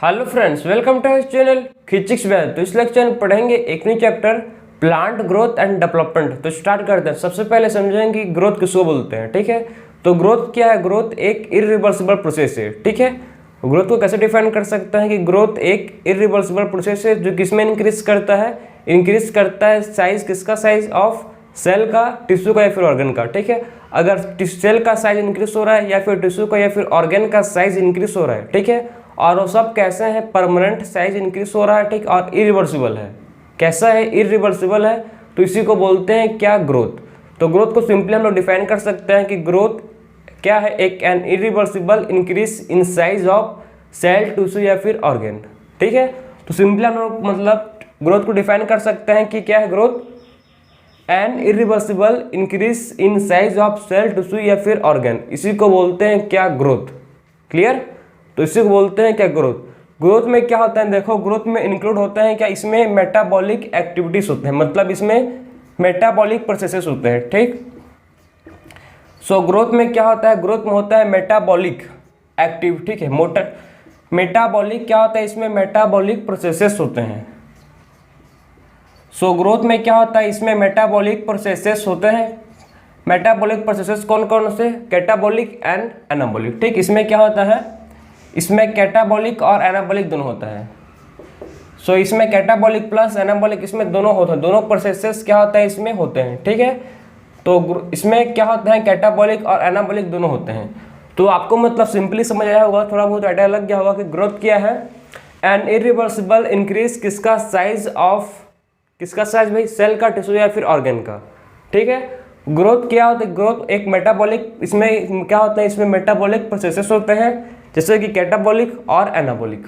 Hello friends, welcome to our channel physics well. तो इस lecture में पढ़ेंगे एक new chapter plant growth and development. तो स्टार्ट करते हैं। सबसे पहले समझेंगे कि ग्रोथ किसको बोलते हैं। ठीक है, तो ग्रोथ क्या है? ग्रोथ एक इरिवर्सिबल प्रोसेस है। ठीक है, ग्रोथ को कैसे डिफाइन कर सकते हैं कि ग्रोथ एक इरिवर्सिबल प्रोसेस है जो किसमें इंक्रीज करता है? इंक्रीज करता है साइज, किसका साइज? ऑफ सेल का, टिश्यू का या फिर ऑर्गन का। ठीक है, अगर सेल का साइज इंक्रीज हो रहा है या फिर टिश्यू का या फिर ऑर्गन का साइज इंक्रीज हो रहा है, ठीक है, और वो सब कैसे हैं? परमानेंट साइज इंक्रीज हो रहा है, ठीक, और इरिवर्सिबल है। कैसा है? इरिवर्सिबल है। तो इसी को बोलते हैं क्या? ग्रोथ। तो ग्रोथ को सिंपली हम लोग डिफाइन कर सकते हैं कि ग्रोथ क्या है? एक an irreversible increase in size of cell, tissue या फिर ऑर्गन। ठीक है, तो सिंपली हम लोग मतलब ग्रोथ को डिफाइन कर सकते हैं कि क्या है growth? An irreversible increase in size of cell, tissue या फिर ऑर्गन। इसी को बोलते हैं क्या? ग्रोथ। क्लियर? तो इसी को बोलते हैं क्या? ग्रोथ। ग्रोथ में क्या होता है? देखो, ग्रोथ में इंक्लूड होता है क्या? इसमें मेटाबॉलिक एक्टिविटीज होते हैं, मतलब इसमें मेटाबॉलिक प्रोसेसेस होते हैं। ठीक, सो ग्रोथ में क्या होता है? ग्रोथ में होता है मेटाबॉलिक एक्टिव। ठीक है, मोटर मेटाबॉलिक क्या होता है? इसमें मेटाबॉलिक प्रोसेसेस होते हैं। सो ग्रोथ में क्या होता है? इसमें मेटाबॉलिक प्रोसेसेस होते हैं। मेटाबॉलिक प्रोसेसेस कौन कौन से? Catabolic and anabolic. ठीक, इसमें क्या होता है? इसमें कैटाबॉलिक और एनाबॉलिक दोनों होता है। सो इसमें कैटाबॉलिक प्लस एनाबॉलिक, इसमें दोनों होते हैं, दोनों प्रोसेसेस क्या होता है? इसमें होते हैं। ठीक है, तो इसमें क्या होता है? कैटाबॉलिक और एनाबॉलिक दोनों होते हैं। तो आपको मतलब सिंपली समझ आया होगा, थोड़ा बहुत आइडिया लग गया होगा कि ग्रोथ क्या है? एन इरिवर्सिबल इंक्रीज किसका? साइज ऑफ, किसका साइज भाई? सेल का, टिश्यू या फिर ऑर्गन का। ठीक है, ग्रोथ क्या होता है? ग्रोथ एक मेटाबॉलिक, इसमें क्या होता है? इसमें मेटाबॉलिक प्रोसेसेस होते हैं जैसे कि कैटाबॉलिक और एनाबॉलिक।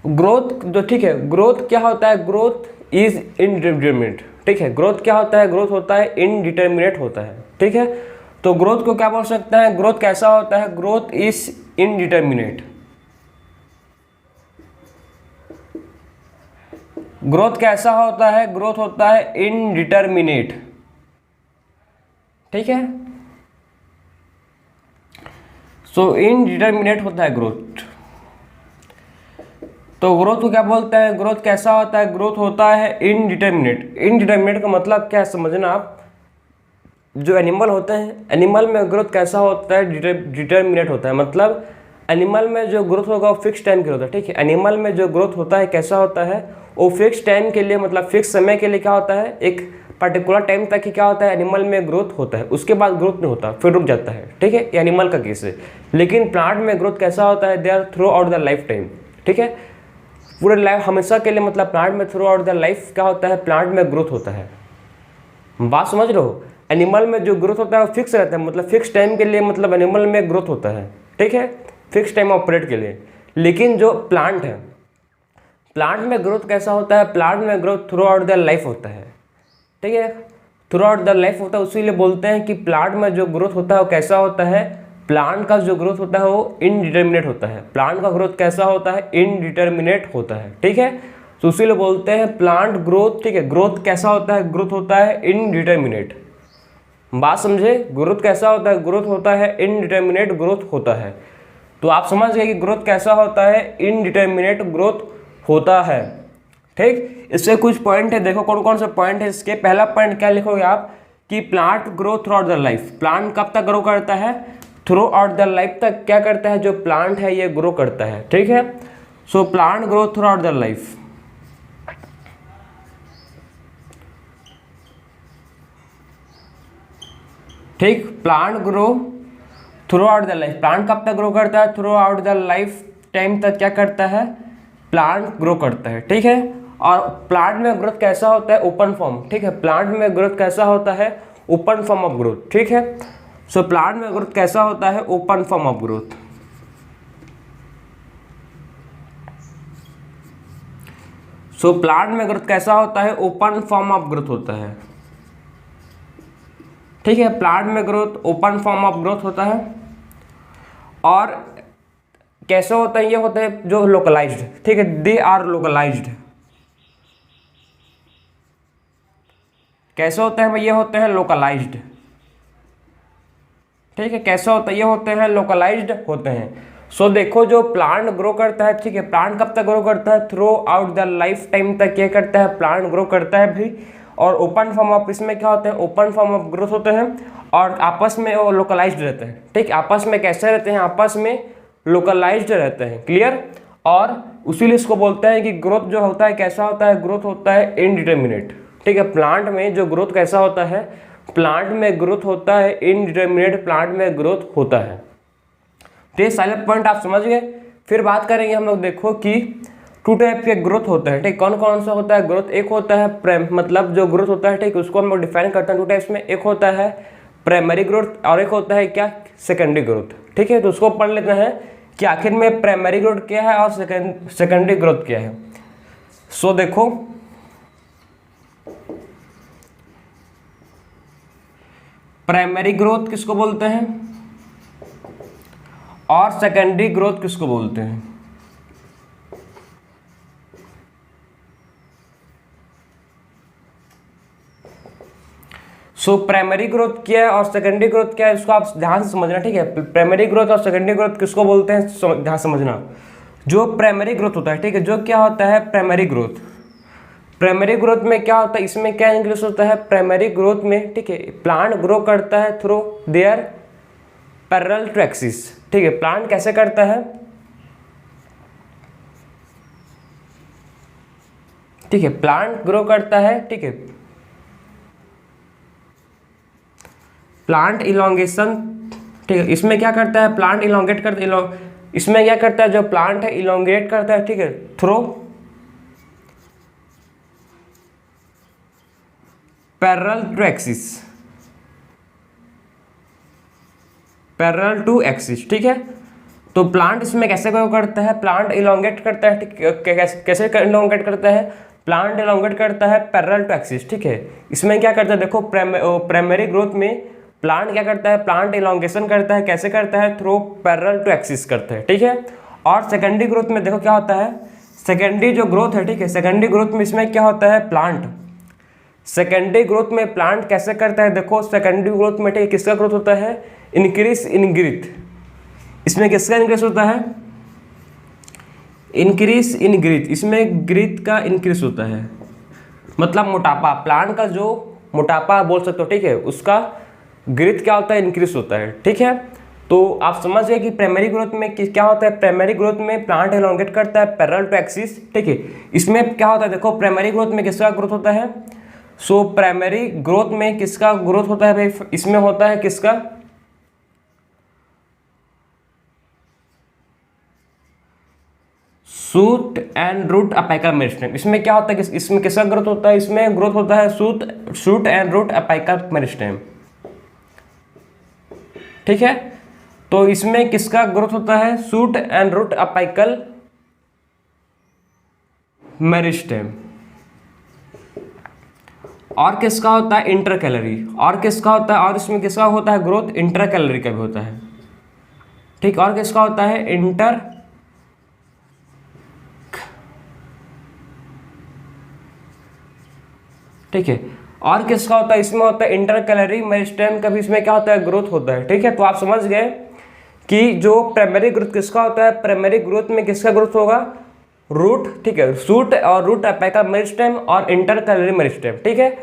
ग्रोथ जो, ठीक है, ग्रोथ क्या होता है? Growth is indeterminate. ठीक है, ग्रोथ क्या होता है? ग्रोथ होता है इनडिटरमिनेट होता है। ठीक है, तो ग्रोथ को क्या बोल सकते हैं? ग्रोथ कैसा होता है? Growth is indeterminate. ग्रोथ कैसा होता है? ग्रोथ होता है इनडिटरमिनेट। ठीक है, सो इनडिटरमिनेट होता है ग्रोथ। तो ग्रोथ को क्या बोलते हैं? ग्रोथ कैसा होता है? ग्रोथ होता है इनडिटरमिनेट। इनडिटरमिनेट का मतलब क्या है समझना आप। जो एनिमल होते हैं, एनिमल में ग्रोथ कैसा होता है? डिटरमिनेट होता है। मतलब एनिमल में जो ग्रोथ होगा वो फिक्स टाइम के लिए होता है। ठीक है, एनिमल में जो ग्रोथ होता है कैसा होता है? वो फिक्स टाइम के लिए, मतलब फिक्स समय के लिए क्या होता है? एक पर्टिकुलर टाइम तक ही क्या होता है? एनिमल में ग्रोथ होता है, उसके बाद ग्रोथ नहीं होता, फिर रुक जाता है। ठीक है, ये एनिमल का केस है। लेकिन प्लांट में ग्रोथ कैसा होता है? They are throughout the lifetime. ठीक है, पूरे लाइफ, हमेशा के लिए, मतलब प्लांट में थ्रू आउट द लाइफ क्या होता है? प्लांट में ग्रोथ होता है। बात समझ रहे हो? एनिमल में जो ग्रोथ होता है वो फिक्स रहता है, मतलब फिक्स टाइम के लिए, मतलब एनिमल में ग्रोथ होता है। ठीक है, फिक्स टाइम ऑपरेट के लिए। लेकिन जो प्लांट है, प्लांट में ग्रोथ कैसा होता है? प्लांट में growth through out the life होता है। ठीक है, थ्रू आउट द लाइफ होता है, उसीलिए बोलते हैं कि प्लांट में जो ग्रोथ होता है वो कैसा होता है? प्लांट का जो ग्रोथ होता है वो इनडिटरमिनेट होता है। प्लांट का ग्रोथ कैसा होता है? इनडिटरमिनेट होता है। ठीक है, तो उसीलिए बोलते हैं प्लांट ग्रोथ। ठीक है, ग्रोथ कैसा होता है? ग्रोथ होता है इनडिटरमिनेट। बात समझे? ग्रोथ कैसा होता है? ग्रोथ होता है इनडिटरमिनेट ग्रोथ होता है। तो आप समझ गए कि ग्रोथ कैसा होता है? इनडिटरमिनेट ग्रोथ होता है। ठीक, इससे कुछ पॉइंट है, देखो कौन कौन से पॉइंट है इसके। पहला पॉइंट क्या लिखोगे आप कि plant grow throughout the life. Plant कब तक ग्रो करता है? थ्रू आउट द लाइफ तक क्या करता है? जो प्लांट है ये ग्रो करता है। ठीक है, so plant grow throughout the life. ठीक, plant grow throughout the life. Plant कब तक ग्रो करता है? Throughout the lifetime तक क्या करता है? प्लांट ग्रो करता है। ठीक है, और प्लांट में ग्रोथ कैसा होता है? Open form. ठीक है, प्लांट में ग्रोथ कैसा होता है? Open form of growth. ठीक है, सो प्लांट में ग्रोथ कैसा होता है? Open form of growth. So plant में ग्रोथ कैसा होता है? ओपन फॉर्म ऑफ ग्रोथ होता है। ठीक है, प्लांट में growth open form of growth होता है। और कैसे होता है? ये होता है जो लोकलाइज्ड। ठीक है, दे आर लोकलाइज्ड। कैसे होते हैं? ये होते हैं लोकलाइज्ड। ठीक है, कैसे होता है? ये होते हैं लोकलाइज्ड होते हैं। सो देखो जो प्लांट ग्रो करता है, ठीक है, प्लांट कब तक ग्रो करता है, throughout the lifetime तक क्या करता है, प्लांट ग्रो करता है भाई। और ओपन फॉर्म ऑफ, इसमें क्या होते हैं, ओपन फॉर्म ऑफ ग्रोथ होते हैं और आपस में वो लोकलाइज्ड रहते हैं, ठीक, आपस में कैसे रहते हैं, आपस में लोकलाइज्ड रहते हैं, क्लियर। और उसीलिए इसको बोलते हैं कि ग्रोथ जो होता है कैसा होता है, ग्रोथ होता है इनडिटर्मिनेट, ठीक है। प्लांट में जो ग्रोथ कैसा होता है, प्लांट में ग्रोथ होता है इनडिटर्मिनेट, प्लांट में ग्रोथ होता है। तो ये सारे पॉइंट आप समझ गए। फिर बात करेंगे हम लोग, देखो कि टू टाइप के ग्रोथ होते हैं, ठीक, कौन कौन सा होता है ग्रोथ। एक होता है मतलब जो ग्रोथ होता है, ठीक, उसको हम लोग डिफाइन करते हैं टू टाइप्स में। एक होता है प्राइमरी ग्रोथ और एक होता है क्या, सेकेंडरी ग्रोथ, ठीक है। तो उसको पढ़ लेते हैं कि आखिर में प्राइमरी ग्रोथ क्या है और सेकेंडरी ग्रोथ क्या है। सो देखो प्राइमरी ग्रोथ किसको बोलते हैं और सेकेंडरी ग्रोथ किसको बोलते हैं। सो प्राइमरी ग्रोथ क्या है और सेकेंडरी ग्रोथ क्या है, इसको आप ध्यान से समझना, ठीक है। प्राइमरी ग्रोथ और सेकेंडरी ग्रोथ किसको बोलते हैं, ध्यान समझना। जो प्राइमरी ग्रोथ होता है, ठीक है, जो क्या होता है प्राइमरी ग्रोथ, प्राइमरी ग्रोथ में क्या होता है, इसमें क्या इंक्रीज होता है प्राइमरी ग्रोथ में, ठीक है। प्लांट ग्रो करता है through their parallel to axis, ठीक है। प्लांट कैसे करता है, ठीक है, प्लांट ग्रो करता है, ठीक है, प्लांट इलोंगेशन, ठीक है। इसमें क्या करता है, प्लांट इलोंगेट करता है, इसमें क्या करता है, जो प्लांट है इलोंगेट करता है, ठीक है, through parallel to axis, parallel to axis, ठीक है। तो प्लांट इसमें कैसे ग्रो करता है, प्लांट इलोंगेट करता है, ठीक, कैसे इलोंगेट करता है, प्लांट इलोंगेट करता है पैरेलल टू एक्सिस, ठीक है। इसमें क्या करता है, देखो प्राइमरी ग्रोथ में प्लांट क्या करता है, प्लांट इलोंगेशन करता है, कैसे करता है, थ्रू पैरेलल टू एक्सिस करता है, ठीक है। और सेकेंडरी ग्रोथ में देखो क्या होता है, सेकेंडरी जो ग्रोथ है, ठीक है, सेकेंडरी ग्रोथ में इसमें क्या होता है, प्लांट सेकेंडरी ग्रोथ में प्लांट कैसे करता है, देखो सेकेंडरी ग्रोथ में, ठीक है, किसका ग्रोथ होता है, इंक्रीज इन ग्रीथ। इसमें किसका इंक्रीज होता है, इंक्रीज इन ग्रीथ, इसमें ग्रीथ का इंक्रीज होता है, मतलब मोटापा, प्लांट का जो मोटापा बोल सकते हो, ठीक है, उसका ग्रीथ क्या होता है, इंक्रीज होता है, ठीक है। तो आप समझ गए कि प्राइमरी ग्रोथ में क्या होता है, प्राइमरी ग्रोथ में प्लांट एलोंगेट करता है पैरेलल टू एक्सिस, ठीक है। इसमें क्या होता है, देखो प्राइमरी ग्रोथ में किसका ग्रोथ होता है, सो प्राइमरी ग्रोथ में किसका ग्रोथ होता है भाई, इसमें होता है किसका, shoot and root apical meristem. इसमें क्या होता है, इसमें किसका ग्रोथ होता है, इसमें ग्रोथ होता है shoot and root apical meristem, ठीक है। तो इसमें किसका ग्रोथ होता है, shoot and root apical meristem. और किसका होता है, इंटरकैलरी, और किसका होता है, और इसमें किसका होता है ग्रोथ, इंटरकैलरी का भी होता है, ठीक। और किसका होता है, इंटर, ठीक है। और किसका होता है, इसमें होता है इंटरकैलरी मेरिस्टेम का भी इसमें क्या होता है, ग्रोथ होता है, ठीक है। तो आप समझ गए कि जो प्राइमरी ग्रोथ किसका होता है, प्राइमरी ग्रोथ में किसका ग्रोथ होगा, रूट, ठीक है, शूट और रूट अपाइकल मेरिस्टेम और इंटरकैलरी मेरिस्टेम, ठीक है।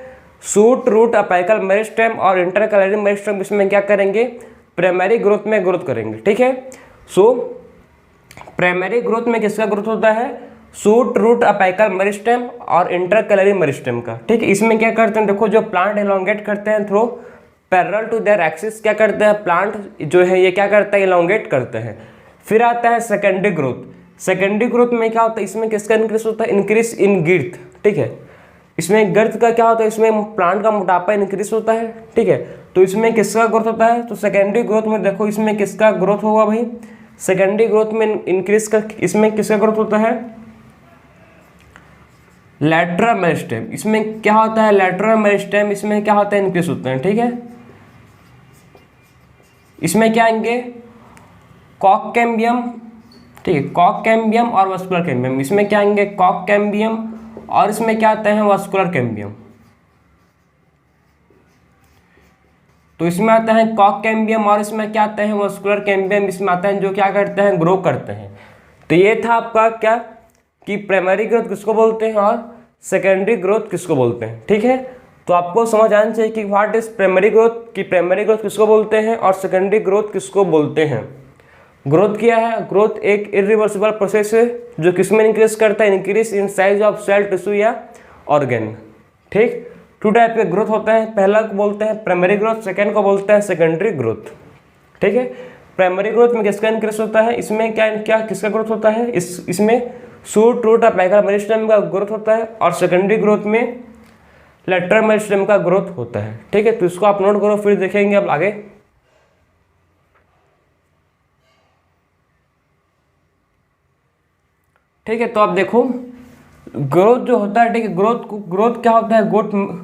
शूट, रूट अपाइकल मेरिस्टेम और इंटरकैलरी मेरिस्टेम इसमें क्या करेंगे, प्राइमरी ग्रोथ में ग्रोथ करेंगे, ठीक है। सो प्राइमरी ग्रोथ में किसका ग्रोथ होता है, शूट, रूट अपाइकल मेरिस्टेम और इंटरकैलरी मेरिस्टेम का, ठीक है। इसमें क्या करते हैं, देखो जो प्लांट एलोंगेट करते हैं through parallel to their axis, क्या करते हैं, प्लांट जो है ये क्या करता है, एलोंगेट करते हैं। फिर आता है सेकेंडरी ग्रोथ, सेकेंडरी ग्रोथ में क्या होता है, इसमें किसका इंक्रीज होता है, इंक्रीज इन girth, ठीक है। इसमें गर्थ का क्या होता है, इसमें प्लांट का मोटापा इंक्रीज होता है, ठीक है। तो इसमें किसका ग्रोथ होता है, तो सेकेंडरी ग्रोथ में देखो इसमें किसका ग्रोथ होगा भाई, सेकेंडरी ग्रोथ में इंक्रीज का, इसमें किसका ग्रोथ होता है, लैटरल मेरिस्टेम। इसमें क्या होता है, लैटरल मेरिस्टेम, इसमें क्या होता है, इंक्रीज होता है, ठीक है। इसमें क्या आएंगे, कॉक कैम्बियम, ठीक है, कॉक कैम्बियम और वास्कुलर कैम्बियम। इसमें क्या आएंगे, कॉक कैम्बियम और इसमें क्या आते हैं, वास्कुलर कैम्बियम। तो इसमें आता है कॉक कैम्बियम और इसमें क्या आता है मस्कुलर कैम्बियम इसमें आता है, जो क्या करते हैं ग्रो करते हैं। तो ये था आपका क्या कि प्राइमरी ग्रोथ किसको बोलते हैं और सेकेंडरी ग्रोथ किसको बोलते हैं। ठीक है, तो आपको समझ आना चाहिए कि व्हाट इज प्राइमरी ग्रोथ, कि प्राइमरी ग्रोथ किसको बोलते हैं और सेकेंडरी ग्रोथ किसको बोलते हैं। ग्रोथ क्या है, ग्रोथ एक इरिवर्सिबल प्रोसेस है जो किसमें इंक्रीज करता है, increase in size of cell tissue या ऑर्गेन। ठीक, 2 टाइप के ग्रोथ होते हैं, पहला को बोलते हैं प्राइमरी ग्रोथ, सेकेंड को बोलते हैं सेकेंडरी ग्रोथ। ठीक है, प्राइमरी ग्रोथ में किसका इंक्रीज होता है, इसमें क्या क्या किसका ग्रोथ होता है, इसमें शूट रूट अपेकल मेरिस्टेम का ग्रोथ होता है और सेकेंडरी ग्रोथ में लेटरल मेरिस्टेम का ग्रोथ होता है। ठीक है, तो इसको आप नोट करो, फिर देखेंगे अब आगे। ठीक है, तो आप देखो ग्रोथ जो होता है, ठीक है, ग्रोथ क्या होता है, ग्रोथ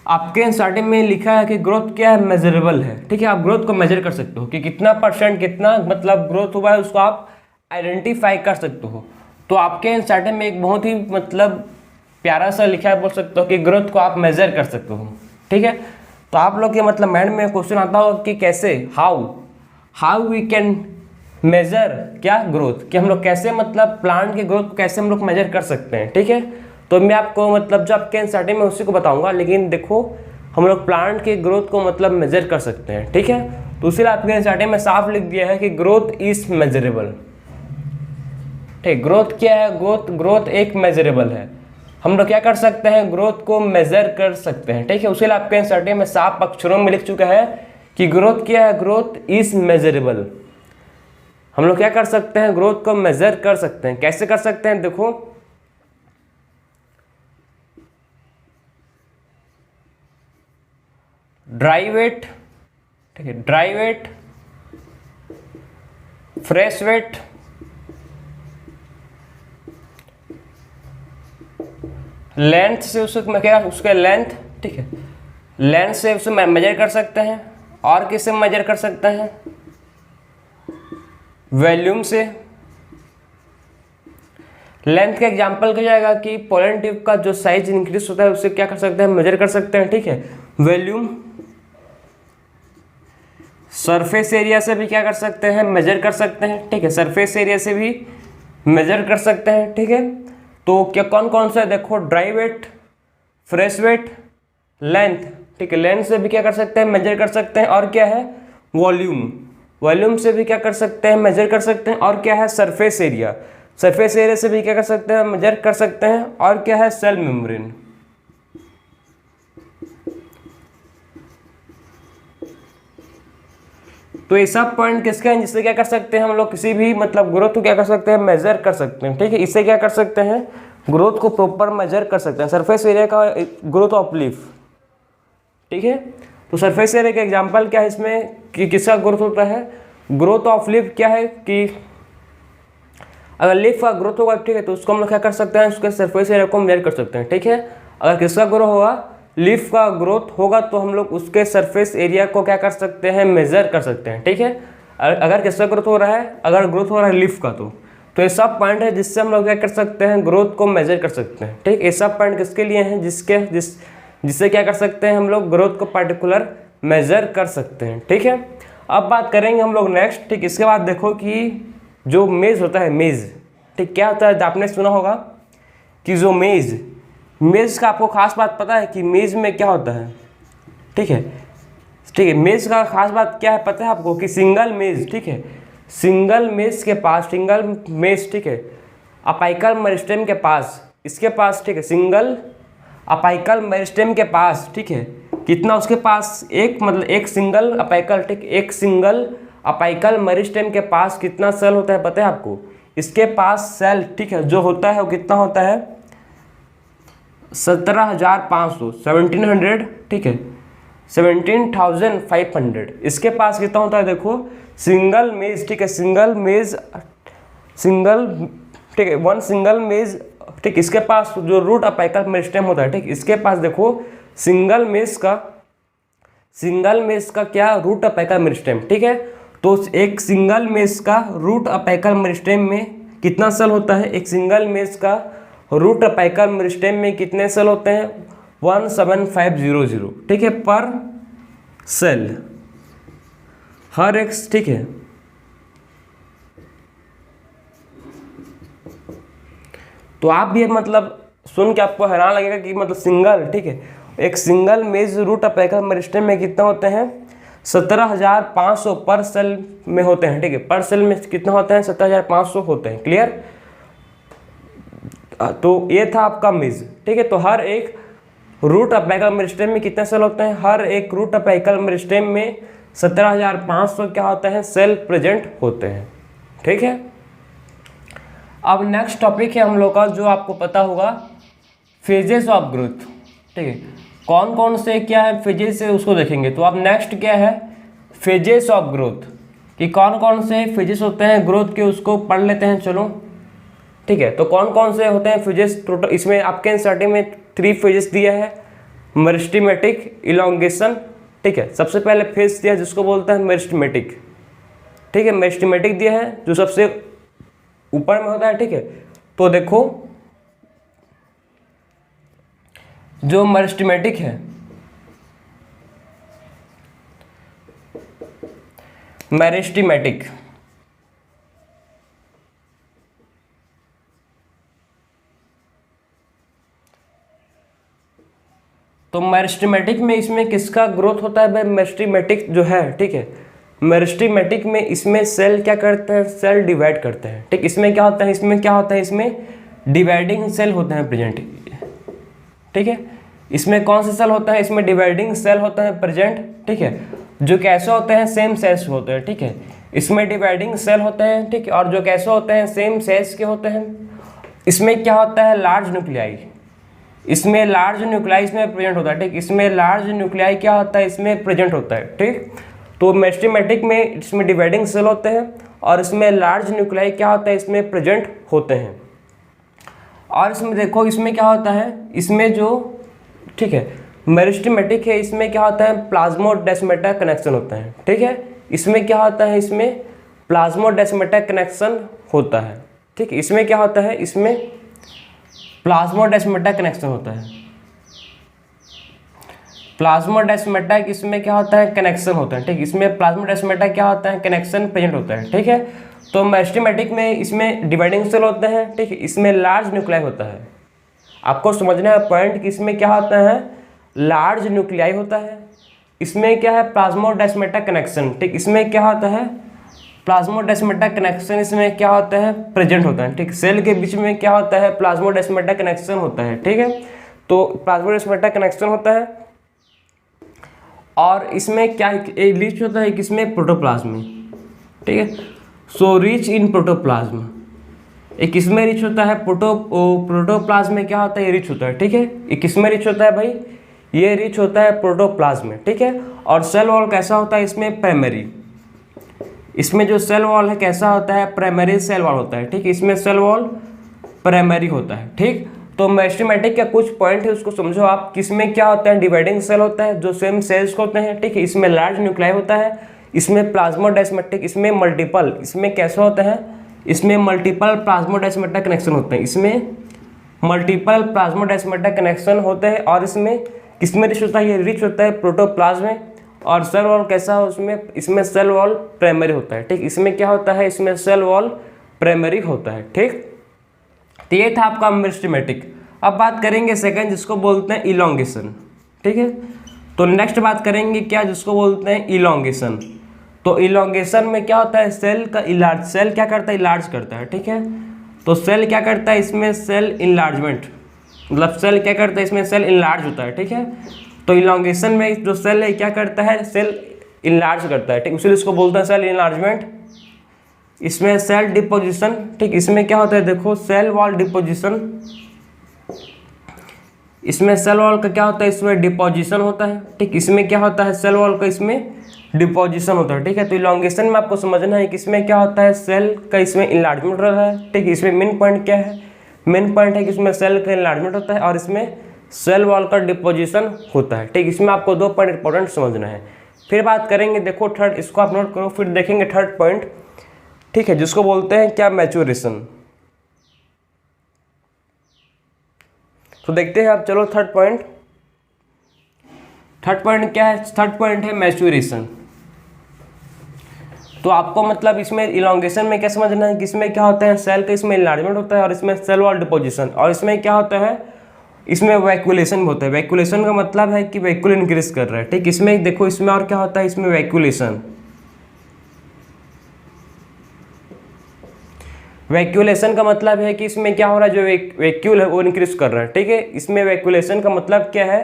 आपके स्टार्टिंग में लिखा है कि ग्रोथ क्या है, मेजरेबल है। ठीक है, आप ग्रोथ को मेजर कर सकते हो कि कितना परसेंट कितना मतलब ग्रोथ हुआ है, उसको आप आइडेंटिफाई कर सकते हो। तो आपके स्टार्टिंग में एक बहुत ही मतलब प्यारा सा लिखा है, बोल सकते हो कि ग्रोथ को आप मेजर कर सकते हो। ठीक है, तो आप लोग के मतलब माइंड में क्वेश्चन आता हो कि कैसे, हाउ वी कैन मेजर क्या ग्रोथ, कि हम लोग कैसे मतलब प्लांट के ग्रोथ को कैसे हम लोग मेजर कर सकते हैं। ठीक है, तो मैं आपको मतलब जो आपके स्टार्टिंग में उसी को बताऊंगा, लेकिन देखो हम लोग प्लांट के ग्रोथ को मतलब मेजर कर सकते हैं। ठीक है, तो उसी आपके स्टार्टिंग में साफ लिख दिया है कि ग्रोथ इज मेजरेबल। ठीक, ग्रोथ क्या है, ग्रोथ एक मेजरेबल है, हम लोग क्या कर सकते हैं, ग्रोथ को मेजर कर सकते हैं। ठीक है, उसी आपके स्टार्टिंग में साफ अक्षरों में लिख चुका है कि ग्रोथ क्या है, ग्रोथ इज मेजरेबल। हम लोग क्या कर सकते हैं, ग्रोथ को मेजर कर सकते हैं। कैसे कर सकते हैं, देखो ड्राई वेट, ठीक है, dry weight, fresh weight, length से उसको क्या, उसके लेंथ, ठीक है, लेंथ से उसे मेजर कर सकते हैं। और किससे मेजर कर सकते हैं, वॉल्यूम से। लेंथ का एग्जांपल क्या जाएगा कि पोलन ट्यूब का जो साइज इंक्रीज होता है उससे क्या कर सकते हैं, मेजर कर सकते हैं। ठीक है, वॉल्यूम, सरफेस एरिया से भी क्या कर सकते हैं, मेजर कर सकते हैं। ठीक है, सरफेस एरिया से भी मेजर कर सकते हैं। ठीक है, तो क्या कौन कौन सा है, देखो dry weight, fresh weight, length. ठीक है, लेंथ से भी क्या कर सकते हैं, मेजर कर सकते हैं। और क्या है, वॉल्यूम, वॉल्यूम से भी क्या कर सकते हैं, मेजर कर सकते हैं। और क्या है, सरफेस एरिया, सरफेस एरिया से भी क्या कर सकते हैं, मेजर कर सकते हैं। और क्या है, सेल मेम्ब्रेन। तो ये सब पॉइंट किसके हैं, जिससे क्या कर सकते हैं हम लोग किसी भी मतलब ग्रोथ को क्या कर सकते हैं, मेजर कर सकते हैं। ठीक है, इससे क्या कर सकते हैं, ग्रोथ को प्रॉपर मेजर कर सकते हैं। सरफेस एरिया का ग्रोथ ऑफ लीफ। ठीक है, तो सरफेस एरिया का एग्जांपल क्या है इसमें कि किसका ग्रोथ होता है, ग्रोथ ऑफ लीफ क्या है कि अगर लीफ का ग्रोथ होगा, ठीक है, तो उसको हम लोग क्या कर सकते हैं, उसके सरफेस एरिया को मेजर कर सकते हैं। ठीक है, अगर किसका ग्रोथ होगा, लीफ का ग्रोथ होगा, तो हम लोग उसके सरफेस एरिया को क्या कर सकते हैं, मेजर कर सकते हैं। ठीक है, अगर किसका ग्रोथ हो रहा है, अगर ग्रोथ हो रहा है लीफ का, तो ये सब पॉइंट है जिससे हम लोग क्या कर सकते हैं, ग्रोथ को मेजर कर सकते हैं। ठीक, ये सब पॉइंट किसके लिए हैं, जिससे क्या कर सकते हैं हम लोग ग्रोथ को पार्टिकुलर मेजर कर सकते हैं। ठीक है, अब बात करेंगे हम लोग नेक्स्ट। ठीक, इसके बाद देखो कि जो मेज होता है, मेज, ठीक, क्या होता है, आपने सुना होगा कि जो मेज का आपको खास बात पता है कि मेज में क्या होता है। ठीक है, मेज का खास बात क्या है पता है आपको कि सिंगल मेज, ठीक है, सिंगल मेज के पास, सिंगल मेज, ठीक है, अपाइकल मेरिस्टेम के पास, इसके पास, ठीक है, सिंगल अपाइकल मेरिस्टेम के पास, ठीक है, कितना उसके पास, एक मतलब एक सिंगल अपाइकल, ठीक, एक सिंगल अपाइकल मेरिस्टेम के पास कितना सेल होता है पता है आपको, इसके पास सेल, ठीक है, जो होता है वो कितना होता है, 17,500, 1700, ठीक है, 17,500। इसके पास कितना होता है, देखो सिंगल मेज, ठीक है, सिंगल मेज, सिंगल, ठीक है, वन सिंगल मेज, ठीक, इसके पास जो रूट अपाइकल मेरिस्टेम होता है, ठीक, इसके पास देखो सिंगल मेज का क्या, रूट अपाइकल मेरिस्टेम। ठीक है, तो एक सिंगल मेज का रूट अपाइकल मेरिस्टेम में कितना सेल होता है, एक सिंगल मेज का रूट अपाइकल मेरिस्टेम में कितने सेल होते हैं, 17500, ठीक है, पर सेल, हर एक, ठीक है, तो आप भी मतलब सुन के आपको हैरान लगेगा कि मतलब सिंगल, ठीक है, एक सिंगल मेज रूट अपेकल मेरिस्टेम में कितना होते हैं 17,500 पर सेल में होते हैं, ठीक है, पर सेल में कितना होते हैं 17,500 होते हैं। क्लियर? तो ये था आपका मेज, ठीक है। तो हर एक रूट अपेकल मेरिस्टेम में कितने सेल होते हैं, हर एक रूट अपेकल मेरिस्टेम में 17,500 क्या होते हैं सेल प्रेजेंट होते हैं, ठीक है। अब नेक्स्ट टॉपिक है हम लोग का, जो आपको पता होगा, फेजेस ऑफ ग्रोथ, ठीक है। कौन कौन से क्या है फेजेस है उसको देखेंगे। तो अब नेक्स्ट क्या है फेजेस ऑफ ग्रोथ, कि कौन कौन से फेजेस होते हैं ग्रोथ के, उसको पढ़ लेते हैं, चलो, ठीक है। तो कौन कौन से होते हैं फेजेस, टोटल इसमें आपके एनसीईआरटी में 3 फेजेस दिया है, मेरिस्टेमेटिक, इलॉन्गेशन, ठीक है। सबसे पहले फेज दिया है जिसको बोलते हैं मेरिस्टेमेटिक, ठीक है, मेरिस्टेमेटिक दिया है जो सबसे ऊपर में होता है, ठीक है। तो देखो जो मेरिस्टेमेटिक है, मेरिस्टेमेटिक, तो मेरिस्टेमेटिक में इसमें किसका ग्रोथ होता है भाई, मेरिस्टेमेटिक जो है, ठीक है, मेरिस्टेमेटिक में इसमें सेल क्या करते हैं, सेल डिवाइड करते हैं, ठीक। इसमें क्या होता है, इसमें क्या होता है, इसमें डिवाइडिंग सेल होते हैं प्रेजेंट, ठीक है। इसमें कौन सा सेल होता है, इसमें डिवाइडिंग सेल होता है प्रेजेंट, ठीक है, जो कैसे होते हैं सेम साइज होते हैं, ठीक है। इसमें डिवाइडिंग सेल होते हैं, ठीक है, और जो कैसे होते हैं सेम साइज के होते हैं। इसमें क्या होता है लार्ज न्यूक्लियाई, इसमें लार्ज न्यूक्लियाई इसमें प्रेजेंट होता है, ठीक। इसमें लार्ज न्यूक्लियाई क्या होता है, इसमें प्रेजेंट होता है, ठीक। तो मेरिस्टेमेटिक में इसमें डिवाइडिंग सेल होते हैं और इसमें लार्ज न्यूक्लियाई क्या होता है, इसमें प्रेजेंट होते हैं। और इसमें देखो इसमें क्या होता है, इसमें जो, ठीक है, मेरिस्टेमेटिक है, इसमें क्या होता है प्लाज्मोडेस्माटा कनेक्शन होता है, ठीक है। इसमें क्या होता है, इसमें प्लाज्मोडेस्माटा कनेक्शन होता है, ठीक है। इसमें क्या होता है, इसमें प्लाज्मोडेस्माटा कनेक्शन होता है, प्लाज्मोडेस्माटा इसमें क्या होता है कनेक्शन होता है, ठीक। इसमें प्लाज्मोडेस्माटा क्या होता है कनेक्शन प्रेजेंट होता है, ठीक है। तो मेरिस्टेमेटिक में इसमें डिवाइडिंग सेल होते हैं, ठीक है। इसमें लार्ज न्यूक्लियाई होता है, आपको समझना है पॉइंट कि इसमें क्या होता है लार्ज न्यूक्लियाई होता है। इसमें क्या है प्लाज्मोडेस्माटा कनेक्शन, ठीक। इसमें क्या होता है प्लाज्मोडेस्माटा कनेक्शन, इसमें क्या होता है प्रेजेंट होता है, ठीक। सेल के बीच में क्या होता है प्लाज्मोडेस्माटा कनेक्शन होता है, ठीक है। तो प्लाज्मोडेस्माटा कनेक्शन होता है और इसमें क्या रिच होता है किसमें प्रोटोप्लाज्म में, ठीक है। सो रिच इन प्रोटोप्लाज्म, एक किसमें रिच होता है प्रोटोप्लाज्म में क्या होता है ये रिच होता है, ठीक है। ये किसमें रिच होता है भाई, ये रिच होता है प्रोटोप्लाज्म में, ठीक है। और सेल वॉल कैसा होता है इसमें प्राइमरी, इसमें जो सेल वॉल है कैसा होता है प्राइमरी सेल वॉल होता है, ठीक। इसमें सेल वॉल प्राइमरी होता है, ठीक। तो मेरिस्टेमेटिक का कुछ पॉइंट है उसको समझो आप, किसमें क्या होता है डिवाइडिंग सेल होता है जो सेम सेल्स होते हैं, ठीक है। इसमें लार्ज न्यूक्लियाई होता है, इसमें प्लाज्मोडेस्माटिक, इसमें मल्टीपल, इसमें कैसा होता है इसमें मल्टीपल प्लाज्मोडेस्माटा कनेक्शन होते हैं, इसमें मल्टीपल प्लाज्मोडेस्माटा कनेक्शन होते हैं। और इसमें किसमें रिच होता है ये रिच होता है प्रोटोप्लाज्म में। और सेल वॉल कैसा है उसमें, इसमें सेल वॉल प्राइमरी होता है, ठीक। इसमें क्या होता है इसमें सेल वॉल प्राइमरी होता है, ठीक। तो ये था आपका मेरिस्टेमेटिक। अब बात करेंगे सेकंड जिसको बोलते हैं इलॉन्गेशन, ठीक है। तो नेक्स्ट बात करेंगे क्या जिसको बोलते हैं इलॉन्गेशन। तो इलॉन्गेशन में क्या होता है सेल का इलार्ज, सेल क्या करता है इलार्ज करता है, ठीक है। तो सेल क्या करता है इसमें सेल इनलार्जमेंट, मतलब सेल क्या करता है इसमें सेल इनलार्ज होता है, ठीक है। तो इलॉन्गेशन में जो सेल है क्या करता है सेल इनलार्ज करता है, ठीक। उसीलिए इसको बोलते हैं सेल इनलार्जमेंट। इसमें सेल डिपोजिशन, ठीक। इसमें क्या होता है देखो सेल वॉल डिपोजिशन, इसमें सेल वॉल का क्या होता है इसमें डिपोजिशन होता है, ठीक। इसमें क्या होता है सेल वॉल का इसमें डिपोजिशन होता है, ठीक है। तो इलॉन्गेशन में आपको समझना है कि इसमें क्या होता है सेल का इसमें इनलार्जमेंट हो रहा है, ठीक। इसमें मेन पॉइंट क्या है, मेन पॉइंट है कि इसमें सेल का इनलार्जमेंट होता है और इसमें सेल वॉल का डिपोजिशन होता है, ठीक। इसमें आपको 2 पॉइंट इंपॉर्टेंट समझना है। फिर बात करेंगे देखो थर्ड, इसको आप नोट करो, फिर देखेंगे थर्ड पॉइंट, ठीक है, जिसको बोलते हैं क्या मैच्योरेशन। तो देखते हैं आप, चलो थर्ड पॉइंट थर्ड पॉइंट क्या है? थर्ड पॉइंट है मैच्योरेशन। तो आपको मतलब इसमें इलॉन्गेशन में क्या समझना है कि इसमें क्या होता है, सेल का इसमें इनलार्जमेंट होता है और इसमें सेल वॉल डिपोजिशन, और इसमें क्या होता है, इसमें वैक्यूलेशन होता है। वैक्यूलेशन का मतलब है कि वैक्यूल इंक्रीज कर रहा है, ठीक। इसमें देखो इसमें और क्या होता है, इसमें वैक्यूलेशन, वैक्यूलेशन का मतलब है कि इसमें क्या हो रहा है, जो वैक्यूल है वो इंक्रीज कर रहा है, ठीक है। इसमें वैक्यूलेशन का मतलब क्या है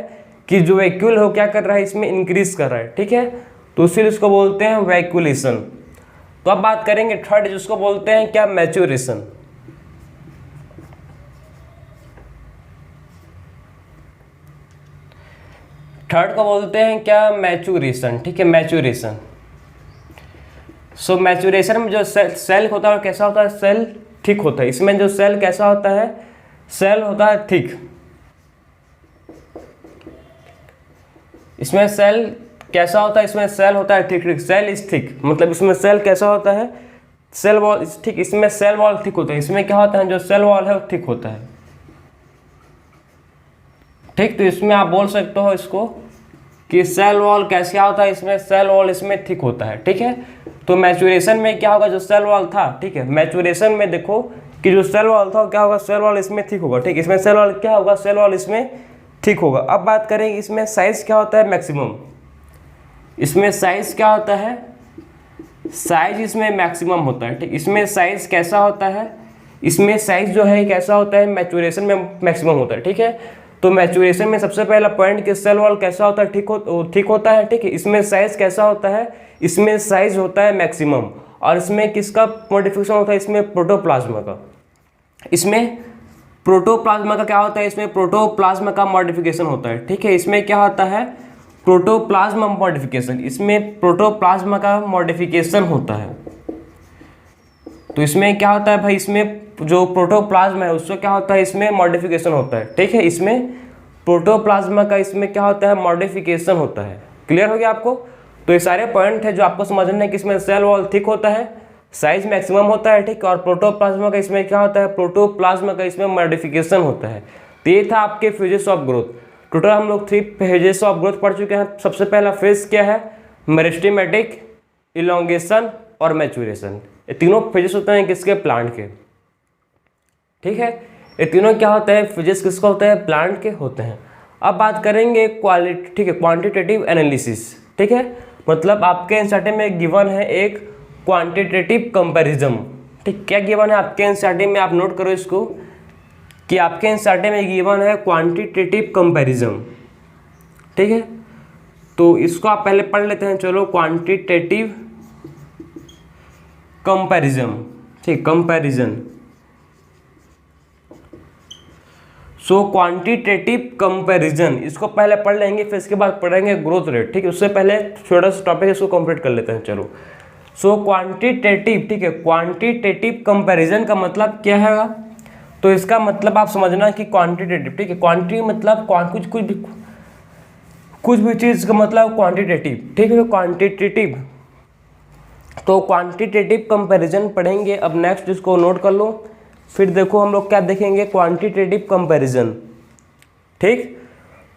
कि जो वैक्यूल हो क्या कर रहा है, इसमें इंक्रीज कर रहा है, ठीक है। तो इसलिए इसको बोलते हैं वैक्यूलेशन। तो अब बात करेंगे थर्ड, जिसको बोलते हैं क्या, मैच्योरेशन। थर्ड को बोलते हैं क्या, मैच्योरेशन, ठीक है, मैच्योरेशन। सो मैच्योरेशन में जो सेल होता है कैसा होता है, सेल थिक होता है। इसमें जो सेल कैसा होता है, सेल होता है थिक। इसमें सेल कैसा होता है, इसमें सेल होता है थिक, ठीक, सेल इज थिक, मतलब इसमें सेल कैसा होता है, सेल वॉल इज थिक। इसमें सेल वॉल थिक होता है। इसमें क्या होता है, जो सेल वॉल है वो थिक होता है, ठीक। तो इसमें आप बोल सकते हो इसको कि सेल वॉल कैसे होता है, इसमें सेल वॉल इसमें थिक होता है, ठीक है। तो मैच्योरेशन में क्या होगा, जो सेल वॉल था, ठीक है, मैच्योरेशन में देखो कि जो सेल वॉल था क्या होगा, सेल वॉल इसमें थिक होगा, ठीक। इसमें सेल वॉल क्या होगा, सेल वॉल इसमें थिक होगा। अब बात करेंगे इसमें साइज क्या होता है, मैक्सिमम। इसमें साइज क्या होता है, साइज इसमें मैक्सिमम होता है, ठीक। इसमें साइज कैसा होता है, इसमें साइज जो है कैसा होता है, मैच्योरेशन में मैक्सिमम होता है, ठीक है। तो मैच्योरेशन में सबसे पहला पॉइंट कि सेल वॉल कैसा होता है, ठीक होता है, ठीक है। इसमें साइज कैसा होता है, इसमें साइज होता है मैक्सिमम। और इसमें किसका मॉडिफिकेशन होता है, इसमें प्रोटोप्लाज्मा का। इसमें प्रोटोप्लाज्मा का क्या होता है, इसमें प्रोटोप्लाज्मा का मॉडिफिकेशन होता है, ठीक है। इसमें क्या होता है, प्रोटोप्लाज्मा मॉडिफिकेशन, इसमें प्रोटोप्लाज्मा का मॉडिफिकेशन होता है। तो इसमें क्या होता है भाई, इसमें जो प्रोटोप्लाज्मा है उसको क्या होता है, इसमें मॉडिफिकेशन होता है, ठीक है। इसमें प्रोटोप्लाज्मा का इसमें क्या होता है, मॉडिफिकेशन होता है। क्लियर हो गया आपको? तो ये सारे पॉइंट है जो आपको समझना है कि इसमें सेल वॉल थिक होता है, साइज मैक्सिमम होता है, ठीक। और प्रोटोप्लाज्मा का इसमें क्या होता है, प्रोटोप्लाज्मा का इसमें मॉडिफिकेशन होता है। तो ये था आपके फेजेस ऑफ ग्रोथ। टोटल हम लोग 3 फेजेस ऑफ ग्रोथ पढ़ चुके हैं। सबसे पहला फेज क्या है, मेरिस्टेमेटिक, इलॉन्गेशन और मैच्योरेशन। ये तीनों फेजेस होते हैं किसके, प्लांट के, ठीक है। ये तीनों क्या होते हैं, फेजेस किसका होते हैं, प्लांट के होते हैं। अब बात करेंगे क्वालिटी, ठीक है, क्वांटिटेटिव एनालिसिस, ठीक है। मतलब आपके एनसीईआरटी में गिवन है एक क्वांटिटेटिव कंपैरिजन, ठीक। क्या गिवन है आपके एनसीईआरटी में, आप नोट करो इसको कि आपके एनसीईआरटी में गिवन है क्वांटिटेटिव कंपैरिजन, ठीक है। तो इसको आप पहले पढ़ लेते हैं, चलो, क्वांटिटेटिव कंपैरिजन, ठीक, कंपैरिजन। सो क्वांटिटेटिव कंपैरिजन, इसको पहले पढ़ लेंगे, फिर इसके बाद पढ़ेंगे ग्रोथ रेट, ठीक है। उससे पहले छोटा सा टॉपिक इसको कंप्लीट कर लेते हैं, चलो। सो क्वांटिटेटिव, ठीक है, क्वांटिटेटिव कंपैरिजन का मतलब क्या है, तो इसका मतलब आप समझना कि क्वांटिटेटिव, ठीक है, क्वांटिटी मतलब कुछ भी चीज़ का मतलब क्वांटिटेटिव, ठीक है, क्वांटिटेटिव। तो क्वांटिटेटिव कंपैरिजन पढ़ेंगे। अब नेक्स्ट इसको नोट कर लो, फिर देखो हम लोग क्या देखेंगे, क्वांटिटेटिव कंपैरिजन, ठीक।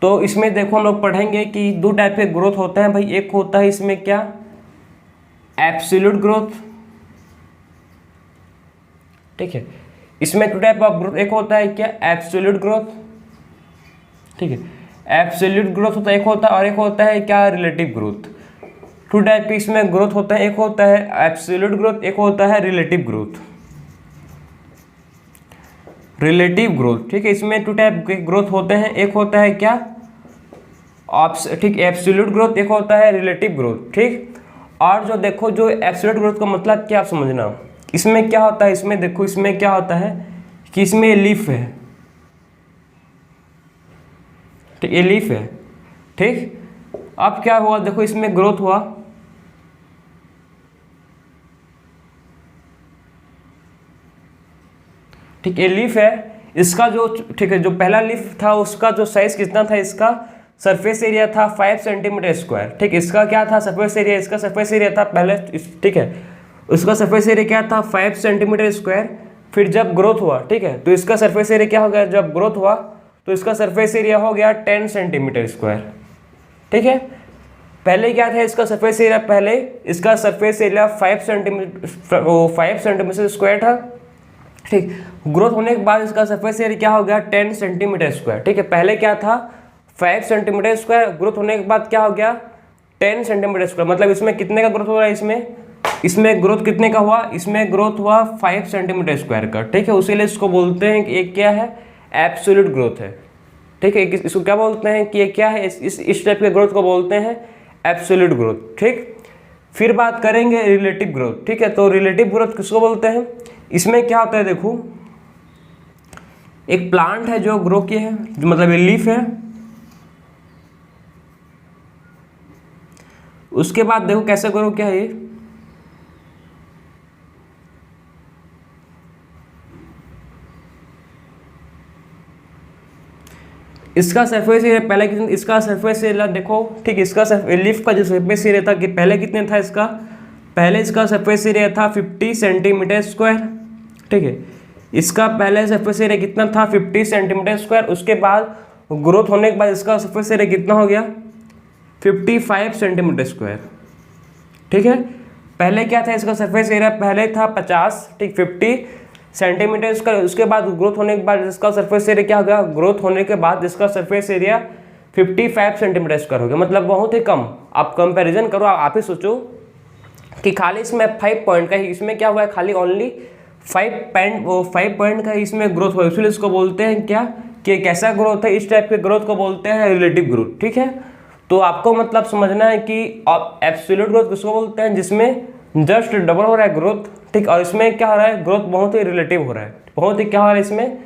तो इसमें देखो हम लोग पढ़ेंगे कि 2 टाइप के ग्रोथ होते हैं भाई। एक होता है इसमें क्या, एब्सोल्यूट ग्रोथ, ठीक है। इसमें 2 टाइप ऑफ ग्रोथ, एक होता है क्या, एब्सोल्यूट ग्रोथ, ठीक है, एब्सोल्यूट ग्रोथ होता है एक होता है, और एक होता है क्या, रिलेटिव ग्रोथ। 2 टाइप की इसमें ग्रोथ होता है, एक होता है एब्सोल्यूट ग्रोथ, एक होता है रिलेटिव ग्रोथ, रिलेटिव ग्रोथ, ठीक है। इसमें 2 टाइप के ग्रोथ होते हैं, एक होता है क्या, ठीक, एब्सोल्यूट ग्रोथ, एक होता है रिलेटिव ग्रोथ, ठीक। और जो देखो, जो एब्सोल्यूट ग्रोथ का मतलब क्या आप समझना, इसमें क्या होता है, इसमें देखो इसमें क्या होता है कि इसमें लीफ है, ठीक, ये लीफ है, ठीक। अब क्या हुआ, देखो इसमें ग्रोथ हुआ, ठीक, ये लीफ है। इसका जो, ठीक है, जो पहला लीफ था उसका जो साइज कितना था, इसका सरफेस एरिया था 5 सेंटीमीटर स्क्वायर, ठीक। इसका क्या था, सरफेस एरिया, इसका सरफेस एरिया था पहले, ठीक है, उसका सरफेस एरिया क्या था, 5 सेंटीमीटर स्क्वायर। फिर जब ग्रोथ हुआ, ठीक है, तो इसका सरफेस एरिया क्या हो गया, जब ग्रोथ हुआ तो इसका सरफेस एरिया हो गया 10 सेंटीमीटर स्क्वायर, ठीक है। पहले क्या था इसका सरफेस एरिया, पहले इसका सरफेस एरिया 5 सेंटीमीटर स्क्वायर था, ठीक। ग्रोथ होने के बाद इसका सरफेस एरिया क्या हो गया 10 सेंटीमीटर स्क्वायर, ठीक है। पहले क्या था 5 सेंटीमीटर स्क्वायर, ग्रोथ होने के बाद क्या हो गया 10 सेंटीमीटर स्क्वायर, मतलब इसमें कितने का ग्रोथ हो रहा है, इसमें ग्रोथ कितने का हुआ, इसमें ग्रोथ हुआ 5 सेंटीमीटर स्क्वायर का, ठीक है। उसीलिए इसको बोलते हैं कि एक क्या है एब्सोल्यूट ग्रोथ है, ठीक है। इसको क्या बोलते हैं कि ये क्या है, इस टाइप के ग्रोथ को बोलते हैं एब्सोल्यूट ग्रोथ, ठीक। फिर बात करेंगे रिलेटिव ग्रोथ, ठीक है। तो रिलेटिव ग्रोथ किसको बोलते हैं, इसमें क्या होता है देखो, एक प्लांट है जो ग्रो किया है, जो मतलब ये लीफ है, उसके बाद देखो कैसे ग्रो किया है ये, इसका सरफेस एरिया पहले कितना, इसका सरफेस एरिया देखो, ठीक। इसका लीफ का जो सरफेस एरिया था कि पहले कितने था इसका, पहले इसका सरफेस एरिया था 50 सेंटीमीटर स्क्वायर, ठीक है। इसका पहले सरफेस एरिया कितना था 50 सेंटीमीटर स्क्वायर, उसके बाद ग्रोथ होने के बाद इसका सरफेस एरिया कितना हो गया 55 सेंटीमीटर स्क्वायर, ठीक है। पहले क्या था इसका सरफेस एरिया, पहले था 50, ठीक, 50 सेंटीमीटर स्क्वायर, उसके बाद ग्रोथ होने के बाद इसका सरफेस एरिया क्या हो गया, ग्रोथ होने के बाद इसका सरफेस एरिया 55 सेंटीमीटर स्क्वायर हो गया, मतलब बहुत ही कम। आप कंपैरिजन करो, आप ही सोचो कि खाली इसमें 5 पॉइंट का ही, इसमें क्या हुआ है खाली ओनली 5 पॉइंट का इसमें ग्रोथ हुआ, इसलिए इसको बोलते हैं क्या कि कैसा ग्रोथ है, इस टाइप के ग्रोथ को बोलते हैं रिलेटिव ग्रोथ, ठीक है। तो आपको मतलब समझना है कि एब्सोल्यूट ग्रोथ किसको बोलते हैं, जिसमें जस्ट डबल हो रहा है ग्रोथ, ठीक। और इसमें क्या हो रहा है, ग्रोथ बहुत ही रिलेटिव हो रहा है, बहुत ही क्या हो रहा है इसमें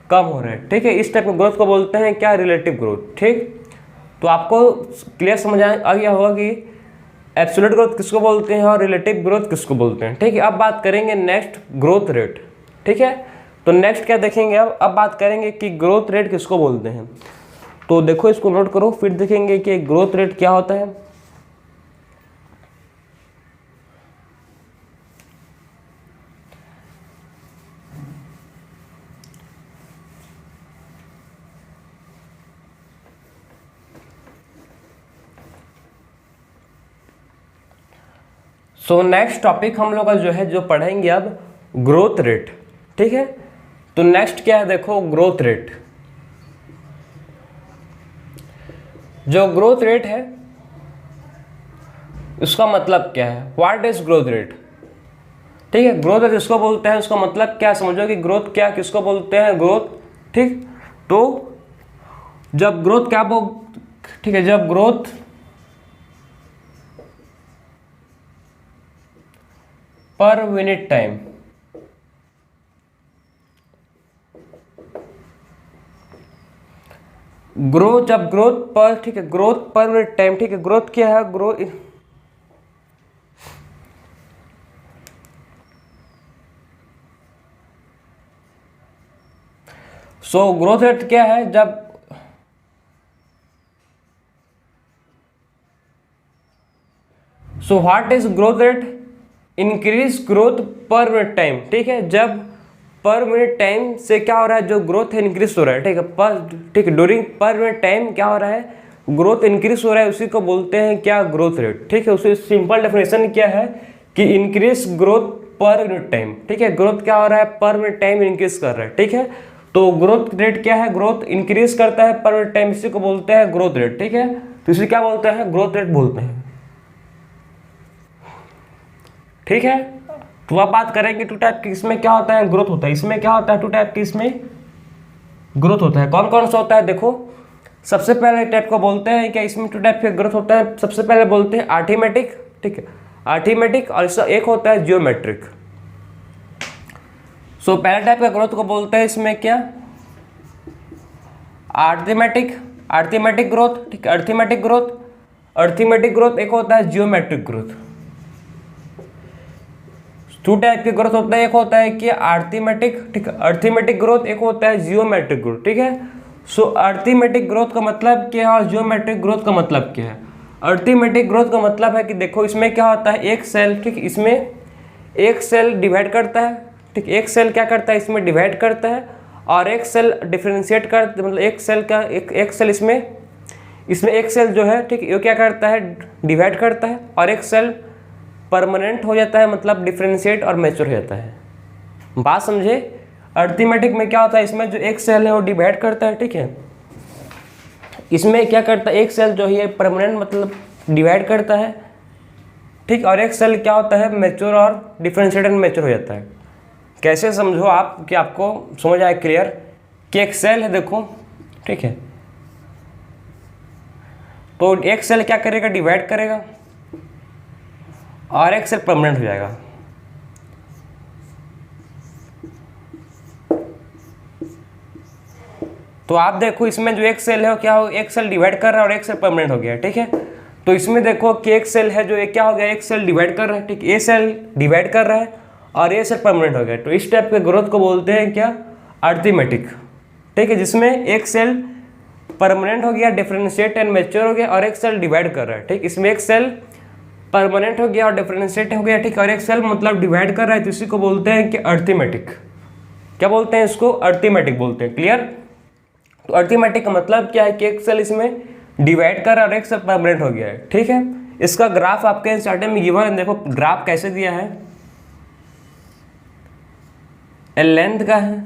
कम हो रहा है, ठीक है। इस टाइप के ग्रोथ को बोलते हैं क्या रिलेटिव ग्रोथ, ठीक। तो आपको क्लियर समझ आ गया होगा कि एब्सोल्यूट ग्रोथ किसको बोलते हैं और रिलेटिव ग्रोथ किसको बोलते हैं, ठीक है। अब बात करेंगे नेक्स्ट ग्रोथ रेट, ठीक है। तो नेक्स्ट क्या देखेंगे, अब बात करेंगे कि ग्रोथ रेट किसको बोलते हैं। तो देखो इसको नोट करो, फिर देखेंगे कि ग्रोथ रेट क्या होता है। सो नेक्स्ट टॉपिक हम लोग का जो है जो पढ़ेंगे अब ग्रोथ रेट, ठीक है। तो नेक्स्ट क्या है देखो, ग्रोथ रेट। जो ग्रोथ रेट है उसका मतलब क्या है, व्हाट इज ग्रोथ रेट, ठीक है। ग्रोथ रेट किसको बोलते हैं, उसका मतलब क्या समझो कि ग्रोथ क्या किसको बोलते हैं, ग्रोथ, ठीक। तो जब ग्रोथ क्या ठीक है, जब ग्रोथ पर मिनट टाइम, ग्रोथ जब ग्रोथ पर, ठीक है, ग्रोथ पर मिनट टाइम, ठीक है। ग्रोथ क्या है, ग्रोथ सो ग्रोथ रेट क्या है, जब so what is growth rate, increase growth पर मिनट टाइम, ठीक है। जब पर मिनट टाइम से क्या हो रहा है, जो ग्रोथ है इंक्रीज हो रहा है, ठीक है। ठीक है, ड्यूरिंग पर मिनट टाइम क्या हो रहा है, ग्रोथ इंक्रीज हो रहा है, उसी को बोलते हैं क्या, ग्रोथ रेट, ठीक है। उसी सिंपल डेफिनेशन क्या है कि इंक्रीज ग्रोथ पर मिनट टाइम, ठीक है। ग्रोथ क्या हो रहा है, पर मिनट टाइम इंक्रीज कर रहा है, ठीक है। तो ग्रोथ रेट क्या है, ग्रोथ इंक्रीज करता है पर मिनट टाइम, इसी को बोलते हैं ग्रोथ रेट, ठीक है। तो इसे क्या बोलते हैं, ग्रोथ रेट बोलते हैं, ठीक है। तो अब बात करेंगे टू टाइप की, इसमें क्या होता है, ग्रोथ होता है, इसमें क्या होता है, टू टाइप की इसमें ग्रोथ होता है। कौन कौन सा होता है देखो, सबसे पहले टाइप को बोलते हैं क्या, इसमें टू टाइप के ग्रोथ होता है। सबसे पहले बोलते हैं आर्थिमेटिक, ठीक है, आर्थिमेटिक, और इसका एक होता है जियोमेट्रिक। सो पहले टाइप का ग्रोथ को बोलते हैं इसमें क्या, आर्थिमेटिक, आर्थिमेटिक ग्रोथ, ठीक है। अर्थमेटिक ग्रोथ, अर्थमेटिक ग्रोथ एक होता है जियोमेट्रिक ग्रोथ। टू टाइप की ग्रोथ होता है, एक होता है कि आर्थिमेटिक, ठीक है, अर्थमेटिक ग्रोथ, एक होता है जियोमेट्रिक ग्रोथ, ठीक है। सो अर्थमेटिक ग्रोथ का मतलब क्या है और जियोमेट्रिक ग्रोथ का मतलब क्या है। अर्थमेटिक ग्रोथ का मतलब है कि देखो इसमें क्या होता है, एक सेल, ठीक, इसमें एक सेल डिवाइड करता है, ठीक, एक सेल क्या करता है, इसमें डिवाइड करता है, और एक सेल डिफरेंशिएट कर, मतलब एक सेल का एक सेल इसमें इसमें एक सेल जो है, ठीक, ये क्या करता है, डिवाइड करता है, और एक सेल परमानेंट हो जाता है, मतलब डिफ्रेंशिएट और मैच्योर हो जाता है। बात समझे? अरिथमेटिक में क्या होता है, इसमें जो एक सेल है वो डिवाइड करता है, ठीक है, इसमें क्या करता है, एक सेल जो है परमानेंट मतलब डिवाइड करता है, ठीक, और एक सेल क्या होता है, मैच्योर और डिफ्रेंशिएट एंड मैच्योर हो जाता है। कैसे समझो आप कि आपको समझ आए क्लियर कि एक सेल है, देखो, ठीक है, तो एक सेल क्या करेगा, डिवाइड करेगा, और एक सेल परमानेंट हो जाएगा। तो आप देखो इसमें जो एक सेल है वो क्या हो, एक सेल डिवाइड कर रहा है और एक सेल परमानेंट हो गया, ठीक है। तो इसमें देखो कि एक सेल है जो ये क्या हो गया, एक सेल डिवाइड कर रहा है, ठीक, ये सेल डिवाइड कर रहा है और ये सेल परमानेंट हो गया। तो इस टाइप के ग्रोथ को बोलते हैं क्या, अरिथमेटिक, ठीक है, जिसमें एक सेल परमानेंट हो गया, डिफरेंशिएट एंड मैच्योर हो गया, और एक सेल डिवाइड कर रहा है, ठीक, इसमें एक सेल परमानेंट हो गया और डिफरेंशिएट हो गया, ठीक, और एक सेल मतलब डिवाइड कर रहा है, तो इसी को बोलते हैं कि अरिथमेटिक। क्या बोलते हैं इसको, अरिथमेटिक बोलते हैं। क्लियर? तो अरिथमेटिक का मतलब क्या है कि एक सेल इसमें डिवाइड कर रहा है और एक सेल परमानेंट हो गया है, ठीक है। इसका ग्राफ आपके एनसीईआरटी में गिवन है, देखो ग्राफ कैसे दिया है, लेंथ का है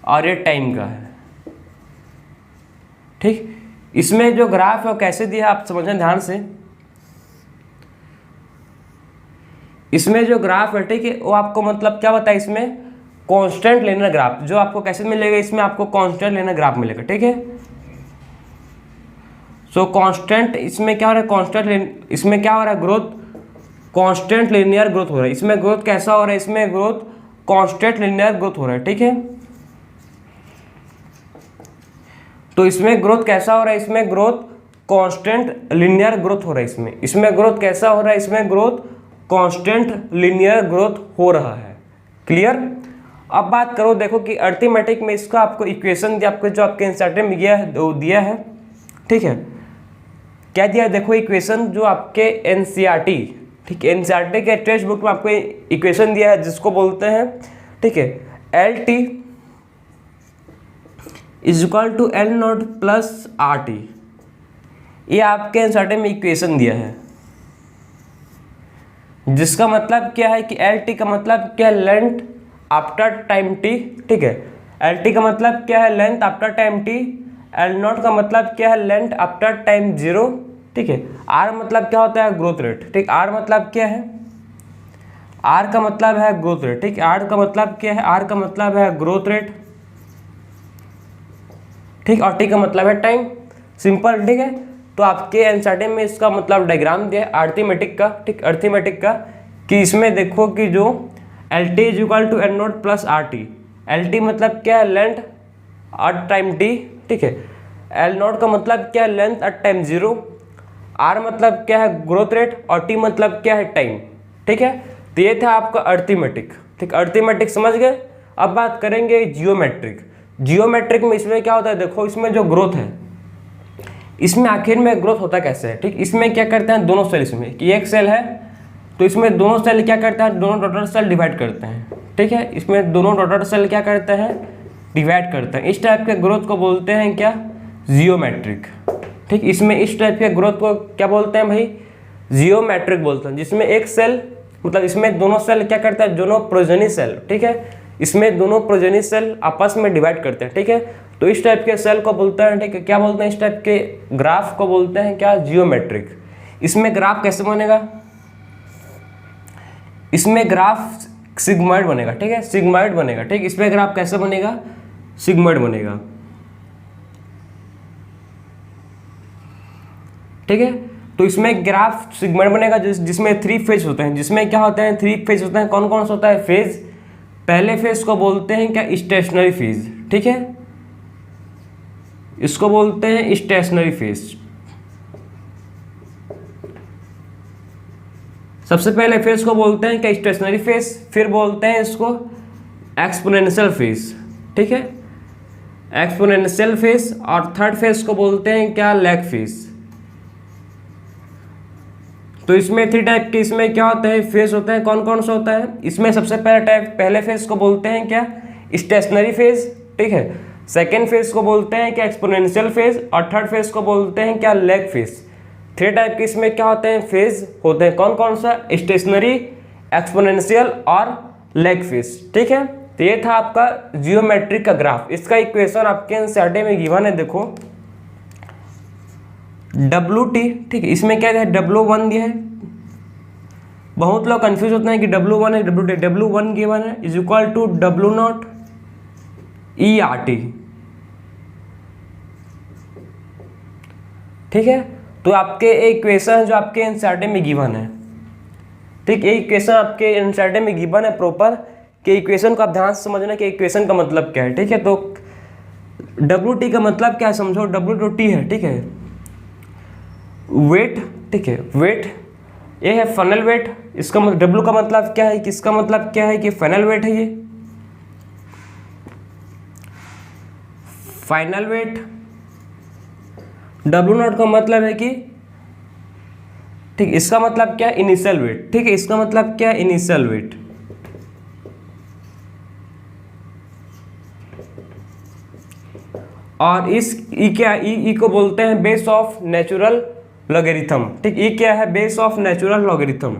और ये टाइम का है, ठीक। इसमें जो ग्राफ है वो कैसे दिया है आप समझना ध्यान से। इसमें जो ग्राफ है, ठीक है, वो आपको मतलब क्या बताए, इसमें कांस्टेंट लिनियर ग्राफ जो आपको कैसे मिलेगा, इसमें आपको कांस्टेंट लिनियर ग्राफ मिलेगा, ठीक है। सो कांस्टेंट, इसमें क्या हो रहा है, कांस्टेंट, इसमें क्या हो रहा है, ग्रोथ, कांस्टेंट लिनियर ग्रोथ हो रहा है। इसमें ग्रोथ कैसा हो रहा है, इसमें ग्रोथ कांस्टेंट लिनियर ग्रोथ हो रहा है, ठीक है। तो इसमें ग्रोथ कैसा हो रहा है, इसमें ग्रोथ कांस्टेंट लिनियर ग्रोथ हो रहा है। इसमें ग्रोथ कैसा हो रहा है, इसमें ग्रोथ कांस्टेंट लिनियर ग्रोथ हो रहा है। क्लियर? अब बात करो, देखो कि अरिथमेटिक में इसका आपको इक्वेशन दिया, आपको जो आपके एनसीईआरटी में दिया है, ठीक है, क्या दिया है, देखो इक्वेशन जो आपके एनसीईआरटी, ठीक है, एनसीईआरटी के टेक्स्ट बुक में आपको इक्वेशन दिया है जिसको बोलते हैं, ठीक है, LT is equal to L0 plus RT। ये आपके एनसीईआरटी में इक्वेशन दिया है, जिसका मतलब क्या है कि LT का मतलब क्या है, लेंथ आफ्टर टाइम t, ठीक है। LT का मतलब क्या है, length after time t। L0 का मतलब क्या है, लेंथ आफ्टर टाइम 0, ठीक है। R मतलब क्या होता है, ग्रोथ रेट, ठीक। R मतलब क्या है, R का मतलब है ग्रोथ रेट, ठीक। R का मतलब क्या है, R का मतलब है ग्रोथ रेट, ठीक, और T का मतलब है टाइम। सिंपल, ठीक है। तो आपके एनसीईआरटी में इसका मतलब डायग्राम दिया है अरिथमेटिक का, ठीक, अरिथमेटिक का, कि इसमें देखो कि जो LT is equal to L0 plus RT। LT मतलब क्या है, लेंथ एट टाइम t, ठीक है। L0 का मतलब क्या है, लेंथ एट टाइम 0। R मतलब क्या है, ग्रोथ रेट, और T मतलब क्या है, टाइम, ठीक है। तो ये था आपका अरिथमेटिक, ठीक, अरिथमेटिक समझ गए। अब बात करेंगे जियोमेट्रिक। जियोमेट्रिक में इसमें क्या होता है, देखो इसमें जो ग्रोथ है, इसमें आखिर में ग्रोथ होता कैसे है, ठीक। इसमें क्या करते हैं, दोनों सेल, इसमें कि एक सेल है तो इसमें दोनों सेल क्या करते हैं, दोनों डॉटर सेल डिवाइड करते हैं, ठीक है। इसमें दोनों डॉटर सेल क्या करते हैं, डिवाइड करते हैं। इस टाइप के ग्रोथ को बोलते हैं क्या, जियोमेट्रिक, ठीक। इसमें इस टाइप के ग्रोथ को क्या बोलते हैं भाई, जियोमेट्रिक बोलते हैं। जिसमें एक सेल मतलब इसमें दोनों सेल क्या करते हैं, दोनों प्रोजेनी सेल, ठीक है, इसमें दोनों प्रोजेनी सेल आपस में डिवाइड करते हैं, ठीक है। तो इस टाइप के सेल को बोलते हैं, ठीक है, क्या बोलते हैं, इस टाइप के ग्राफ को बोलते हैं क्या, जियोमेट्रिक। इसमें ग्राफ कैसे बनेगा, इसमें ग्राफ सिग्मॉइड बनेगा, ठीक है, सिग्मॉइड बनेगा, ठीक। इसमें ग्राफ कैसे बनेगा, सिग्मॉइड बनेगा, ठीक है। तो इसमें ग्राफ सिग्मॉइड बनेगा जिसमें 3 फेज होते हैं। जिसमें क्या होते हैं, 3 फेज होते हैं। कौन कौन सा होता है फेज, पहले फेज को बोलते हैं क्या, स्टेशनरी फेज, ठीक है, इसको बोलते हैं स्टेशनरी फेज। सबसे पहले फेज को बोलते हैं क्या, स्टेशनरी फेज। फिर बोलते हैं इसको एक्सपोनेंशियल फेज, ठीक है, एक्सपोनेंशियल फेज। और थर्ड फेज को बोलते हैं क्या, लैग फेज। तो इसमें 3 टाइप के इसमें क्या होता है, फेज होता है। कौन कौन सा होता है, इसमें सबसे पहला टाइप, पहले फेज को बोलते हैं क्या, स्टेशनरी फेज, ठीक है। सेकेंड फेज को बोलते हैं क्या एक्सपोनेंशियल फेज, और थर्ड फेज को बोलते हैं क्या लैग फेज। 3 टाइप के इसमें क्या होते हैं फेज होते हैं, कौन कौन सा, स्टेशनरी, एक्सपोनेंशियल और लैग फेज। ठीक है, तो ये था आपका जियोमेट्रिक का ग्राफ। इसका इक्वेशन आपके एनसीईआरटी में गिवन है, देखो WT। ठीक है, इसमें क्या है W1 दिया है, बहुत लोग कंफ्यूज होते हैं कि W1 है WT। W1 गिवन है is equal to W0 ERT। ठीक है, तो आपके इक्वेशन जो आपके एनसीईआरटी में गिवन है, ठीक, ये इक्वेशन आपके एनसीईआरटी में गिवन है प्रॉपर, कि इक्वेशन को आप ध्यान से समझना कि इक्वेशन का मतलब क्या है। ठीक है, तो WT का मतलब क्या है समझो, W2T है, ठीक है, वेट। ठीक है, वेट ये है फनल वेट, इसका मतलब W का मतलब क्या है, किसका मतलब क्या है कि फाइनल वेट है ये, फाइनल वेट। W0 का मतलब है कि, ठीक, इसका मतलब क्या है इनिशियल वेट। ठीक है, इसका मतलब क्या है इनिशियल वेट। और इस ई क्या, ई को बोलते हैं बेस ऑफ नेचुरल लॉगरिथम। ठीक, ई क्या है, बेस ऑफ नेचुरल लॉगरिथम।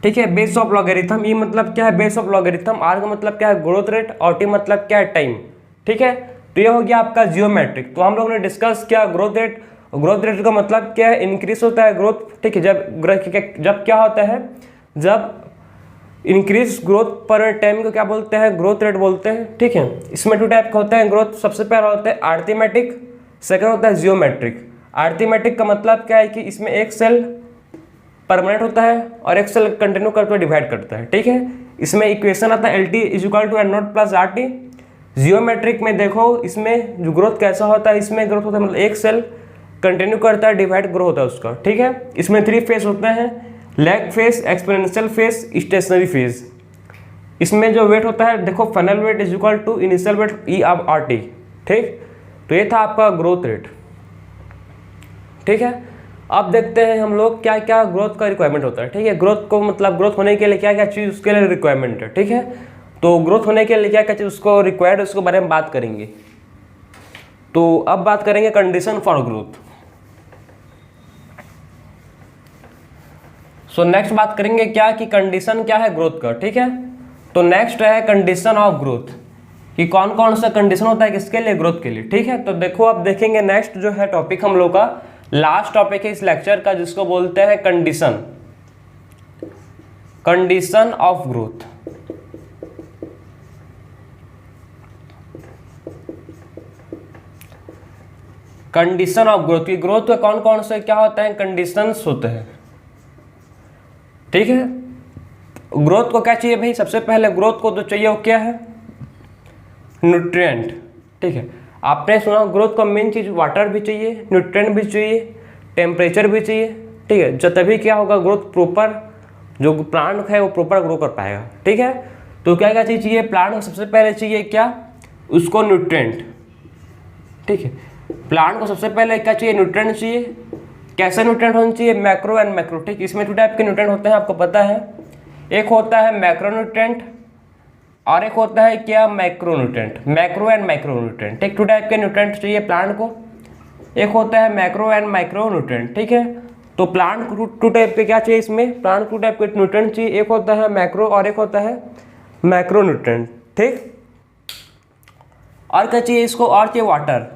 ठीक है, बेस ऑफ लॉगरिथम। ई मतलब क्या है बेस ऑफ लॉगरिथम, आर का मतलब क्या है ग्रोथ रेट, और टी मतलब क्या है टाइम। ठीक है, तो ये हो गया आपका जियोमेट्रिक। तो हम लोग ने डिस्कस किया ग्रोथ रेट। ग्रोथ रेट का मतलब क्या है, इंक्रीज होता है ग्रोथ। ठीक है, जब क्या होता है, जब इंक्रीज ग्रोथ पर टाइम को क्या बोलते हैं, ग्रोथ रेट बोलते हैं। ठीक है, इसमें 2 टाइप का होता है ग्रोथ। सबसे पहला होता है अरिथमेटिक, सेकंड होता है जियोमेट्रिक। अरिथमेटिक का मतलब क्या है कि इसमें एक सेल परमानेंट होता है और एक सेल कंटिन्यू करते हुए डिवाइड करता है। ठीक है, इसमें इक्वेशन आता है LT is equal to N0 plus RT। Geometric में देखो इसमें जो ग्रोथ कैसा होता है, इसमें ग्रोथ होता है मतलब एक सेल कंटिन्यू करता है, डिवाइड ग्रो होता है उसका। ठीक है, इसमें 3 फेज होते हैं, lag phase, exponential phase, stationary phase. इसमें जो वेट होता है देखो final weight is equal to initial weight ERT। ठीक, तो ये था आपका ग्रोथ रेट। ठीक है, अब देखते हैं हम लोग क्या क्या ग्रोथ का रिक्वायरमेंट होता है। ठीक है, ग्रोथ को मतलब ग्रोथ होने के लिए क्या क्या चीज़ उसके लिए रिक्वायरमेंट है। ठीक है, तो ग्रोथ होने के लिए क्या क्या चीज़ उसको रिक्वायर्ड, उसके बारे में बात करेंगे। तो अब बात करेंगे condition for growth. So next बात करेंगे क्या कि कंडीशन क्या है ग्रोथ का। ठीक है, तो नेक्स्ट है कंडीशन ऑफ ग्रोथ, कि कौन कौन सा कंडीशन होता है किसके लिए, ग्रोथ के लिए। ठीक है, तो देखो अब देखेंगे नेक्स्ट जो है टॉपिक हम लोग का लास्ट टॉपिक है इस लेक्चर का, जिसको बोलते हैं condition, condition of growth. Condition of growth की, ग्रोथ के कौन कौन से क्या होते हैं कंडीशंस होते हैं। ठीक है, ग्रोथ को क्या चाहिए भाई, सबसे पहले ग्रोथ को तो चाहिए वो क्या है, न्यूट्रिएंट। ठीक है, आपने सुना ग्रोथ को मेन चीज वाटर भी चाहिए, न्यूट्रिएंट भी चाहिए, टेम्परेचर भी चाहिए। ठीक है, जब तभी क्या होगा ग्रोथ प्रॉपर, जो प्लांट है वो प्रॉपर ग्रो कर पाएगा। ठीक है, तो क्या क्या चीज चाहिए प्लांट को, सबसे पहले चाहिए क्या, उसको न्यूट्रिएंट। ठीक है, प्लांट को सबसे पहले क्या चाहिए, न्यूट्रिएंट चाहिए। कैसे न्यूट्रिएंट होना चाहिए, मैक्रो एंड माइक्रो। ठीक, इसमें 2 टाइप के न्यूट्रिएंट होते हैं आपको पता है, एक होता है मैक्रो न्यूट्रिएंट और एक होता है क्या macro nutrient, macro and micro nutrient. ठीक, 2 टाइप के न्यूट्रिएंट चाहिए प्लांट को, एक होता है मैक्रो एंड माइक्रो न्यूट्रिएंट। ठीक है, तो प्लांट को 2 टाइप के क्या चाहिए इसमें, प्लांट को 2 टाइप के न्यूट्रिएंट चाहिए, एक होता है मैक्रो और एक होता है मैक्रो न्यूट्रिएंट। ठीक, और क्या चाहिए इसको, और चाहिए वाटर।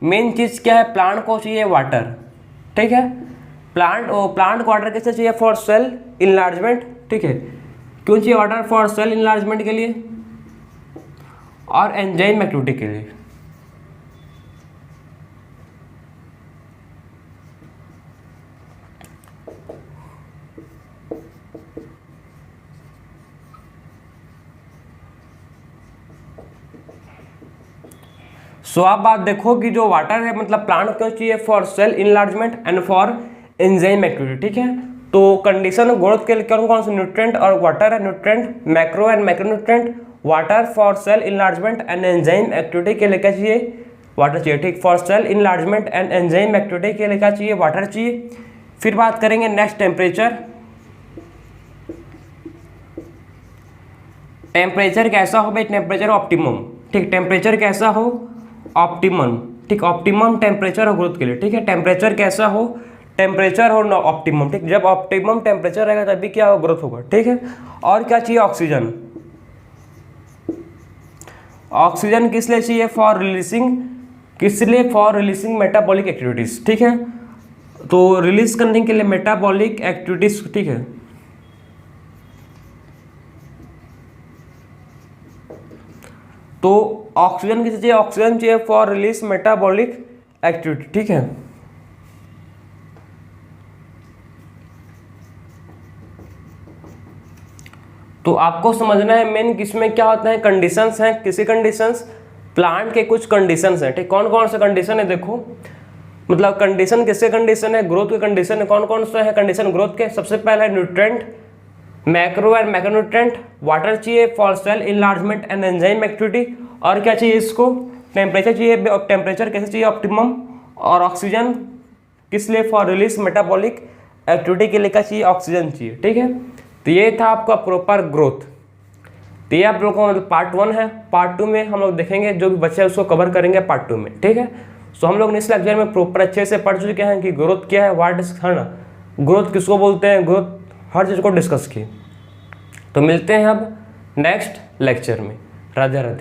मेन चीज़ क्या है, प्लांट को चाहिए वाटर। ठीक है, प्लांट को वाटर कैसे चाहिए, फॉर सेल इनलार्जमेंट। ठीक है, क्यों चाहिए वाटर, फॉर सेल इनलार्जमेंट के लिए और एंजाइम एक्टिविटी के लिए। सो आप बात देखो कि जो वाटर है मतलब प्लांट क्यों चाहिए, for sale enlargement and for enzyme activity. ठीक है, तो कंडीशन ग्रोथ के लिए कौन कौन से न्यूट्रिएंट और वाटर है, nutrient macro and micro nutrient, water for sale enlargement and enzyme activity के लिए क्या चाहिए, वाटर चाहिए। ठीक, for sale enlargement and enzyme activity के लिए क्या चाहिए, वाटर चाहिए। फिर बात करेंगे नेक्स्ट टेम्परेचर। टेम्परेचर कैसा हो भाई, टेम्परेचर ऑप्टिमम, ठीक, टेम्परेचर कैसा हो, ऑप्टिमम, ठीक, ऑप्टिमम टेम्परेचर हो ग्रोथ के लिए, ठीक है, टेम्परेचर कैसा हो, टेम्परेचर हो ऑप्टिमम, ठीक, जब ऑप्टिमम टेम्परेचर रहेगा तभी क्या हो, ग्रोथ होगा, ठीक है। और क्या चाहिए, ऑक्सीजन, ऑक्सीजन किस लिए चाहिए, फॉर रिलीजिंग, किस लिए, फॉर रिलीजिंग मेटाबॉलिक एक्टिविटीज, ठीक है, तो रिलीज करने के लिए मेटाबॉलिक एक्टिविटीज, ठीक है। तो ऑक्सीजन किस चाहिए, ऑक्सीजन चाहिए फॉर रिलीज मेटाबॉलिक एक्टिविटी, ठीक है। तो आपको समझना है मेन किसमें क्या होता है, कंडीशंस हैं, किसी कंडीशंस, प्लांट के कुछ कंडीशंस हैं, ठीक, कौन कौन से कंडीशन है, देखो, मतलब कंडीशन किसके कंडीशन है, ग्रोथ के कंडीशन है, कौन कौन से है कंडीशन ग्रोथ के, सबसे पहला है न्यूट्रेंट, मैक्रो एंड मैक्रोन्यूट्रेंट, वाटर चाहिए for sale enlargement and enzyme activity, और क्या चाहिए इसको, टेम्परेचर चाहिए, टेम्परेचर कैसे चाहिए, ऑप्टिमम, और ऑक्सीजन किस लिए, फॉर रिलीज मेटाबॉलिक एक्टिविटी के लिए क्या चाहिए, ऑक्सीजन चाहिए, ठीक है। तो ये था आपका प्रॉपर ग्रोथ। तो ये आप लोगों को मतलब पार्ट 1 है, पार्ट 2 में हम लोग देखेंगे, जो भी बच्चे उसको कवर करेंगे पार्ट 2 में, ठीक है। सो हम लोग नेक्स्ट लेक्चर में प्रॉपर अच्छे से पढ़ चुके हैं कि ग्रोथ क्या है, व्हाट इज, है ना, ग्रोथ किसको बोलते हैं, ग्रोथ हर चीज़ को डिस्कस किए। तो मिलते हैं अब नेक्स्ट लेक्चर में, राधे राधे।